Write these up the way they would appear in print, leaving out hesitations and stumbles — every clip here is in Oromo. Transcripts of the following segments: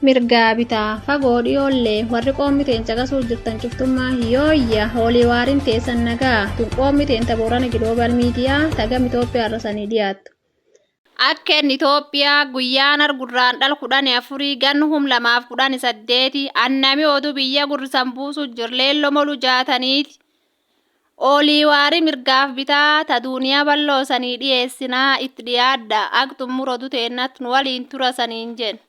mirgaa bitaa fagoo dhiyoollee warri qoommiteen caqasuu jirtan cuftummaa hiyooyya hoolii waariin teessan nagaa tun qoommiteen taboorana giloobal miidiyaa tagam Itoophiyaa irrasanii dhiyaattu. Akkeen Itoophiyaa guyyaan argurraan dhal 14 ganhum 2018 annami oduu biyya gurrisan buusu jirleello molu jaataniiti. Olii waarii mirgaaf bitaa ta duuniyaa balloosanii dhiyeessinaa itti dhiyaadda akxummur oduu teennat nu waliin turasaniin jen.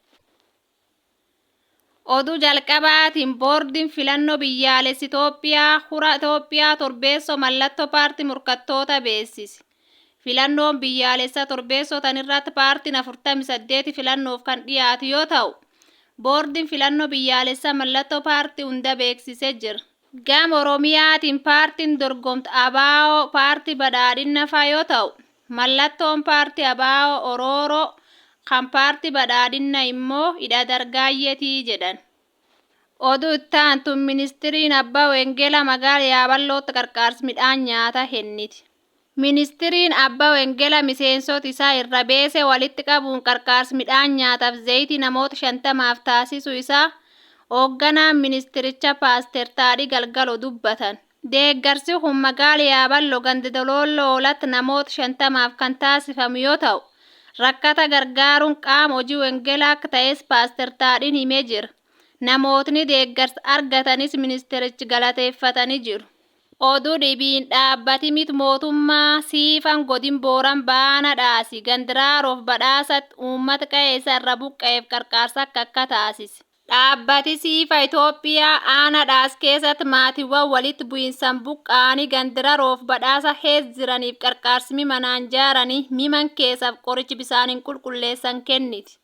Oduu jalqabaatiin boordiin filannoo biyyaalessi Itoophiyaa hura Itoophiyaa torbeessoo mallattoo paartii murkattoota beeksisi. Filannoon biyyaalessa torbeessotan irratti paartiin 48 filannoof kan dhiyaatu yoo ta'u, boordiin filannoo biyyaalessa mallattoo paartii hunda beeksisee jira. Gama Oromiyaatiin paartiin dorgomtu ABO paartii badhaadhina faa yoo ta'u, mallattoon paartii ABO Orooroo kan paartii badhaadhina immoo hidha dargaayyetii jedhan. Oduu itti aantuun ministiriin Abbaa Wengela magaalaa Yaaballootti qarqaarsi midhaan nyaataa kenniti. Ministiriin Abbaa Wengela miseensota isaa irra beese walitti qabuun qarqaarsi midhaan nyaataaf zayitii namoota 50 taasisuu isaa hoogganaan ministiricha Paaster Taadhii Galgaloo dubbatan. Deeggarsi kun magaalaa Yaaballoo ganda Dolooloo Oolatti namoota 50 kan taasifamu yoo ta'u, rakkata gargaaruun qaama hojii Wengelaa akka ta'es Paaster Taadhiin himee jira. Namootni deeggarsa argatanis ministirichi galateeffatanii jiru. Oduu dhibiin dhaabbati miti mootummaa siifan godin booran baana dhaasi gandiraarof badhaasatti uummata qe'eessa irra buqqa'eef qarqaarsa akka taasise. Dhaabbati siifa Itoophiyaa aana dhaas keessatti maatiiwwan walitti bu'iinsan buqqa'anii gandiraarof badhaasa hees jiraniif qarqaarsi mimanaan jaaranii miman keessaaf qorichi bisaaniin qulqulleessan kenniti.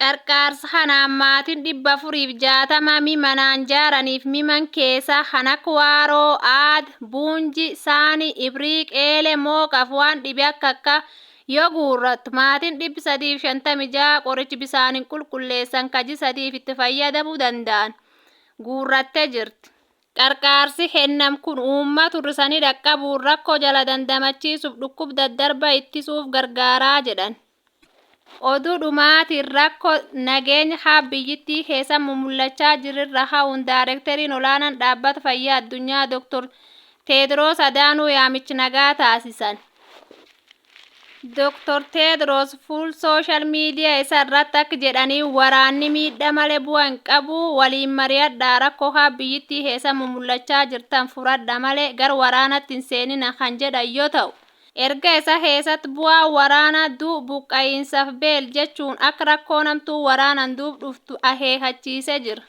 Qarqaarsa kanaan maatiin 460 mimanaan jaaraniif miman keessa kan akka waaroo, aad, buunji, saani, ibriiq, eele, mooqaaf waan dhibe akka yoo guurrattu maatiin 356 qorichi bisaaniin qulqulleessan kaji 3 itti fayyadamuu danda'an guurrattee jirti. Qarqaarsi kennam kun uummata hir'isanii dhaqqabuun rakkoo jala dandamachiisuuf dhukkuba daddarba ittisuuf gargaaraa jedhan. Oduu dhumaatiin rakkoo nageenya haa biyyittii keessa mul'achaa jirurra ha'uun daayireekteriin olaanaan dhaabbata fayyaa addunyaa Dr. Teediroos Adaanuu yaamichi nagaa taasisan. Dr. Teediroos fuul sooshaal miidiyaa isaa irratti akka jedhanii waraanni miidhaa malee bu'aa hin qabu waliin mari'adhaa rakkoo haa biyyittii keessa mul'achaa jirtan furadha malee gara waraanatti hin seenina kan jedhan yoo ta'u. Erga isa keessatti bu'aa waraanaa buqqa'iinsaaf beel jechuun akka rakkoo namtuu waraanan dhuftu akeekachiisee jira.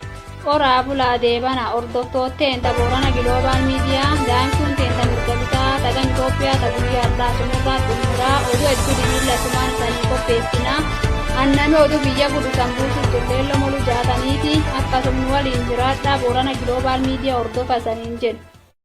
Qoraa bulaa deebana hordoftootteen taboorana giloobal miidiyaa daa'imtuun teenta mirga bitaa tagan Itoophiyaa ta'uu guyyaarraa sunirraa xumuraa oduu hedduu dhibiilla sumaan isaanii qopheessinaa. Annami oduu biyya guddisan buusuuf jirleello moluu jaataniiti akkasumni waliin jiraadhaa boorana giloobal miidiyaa hordofa saniin jedhu.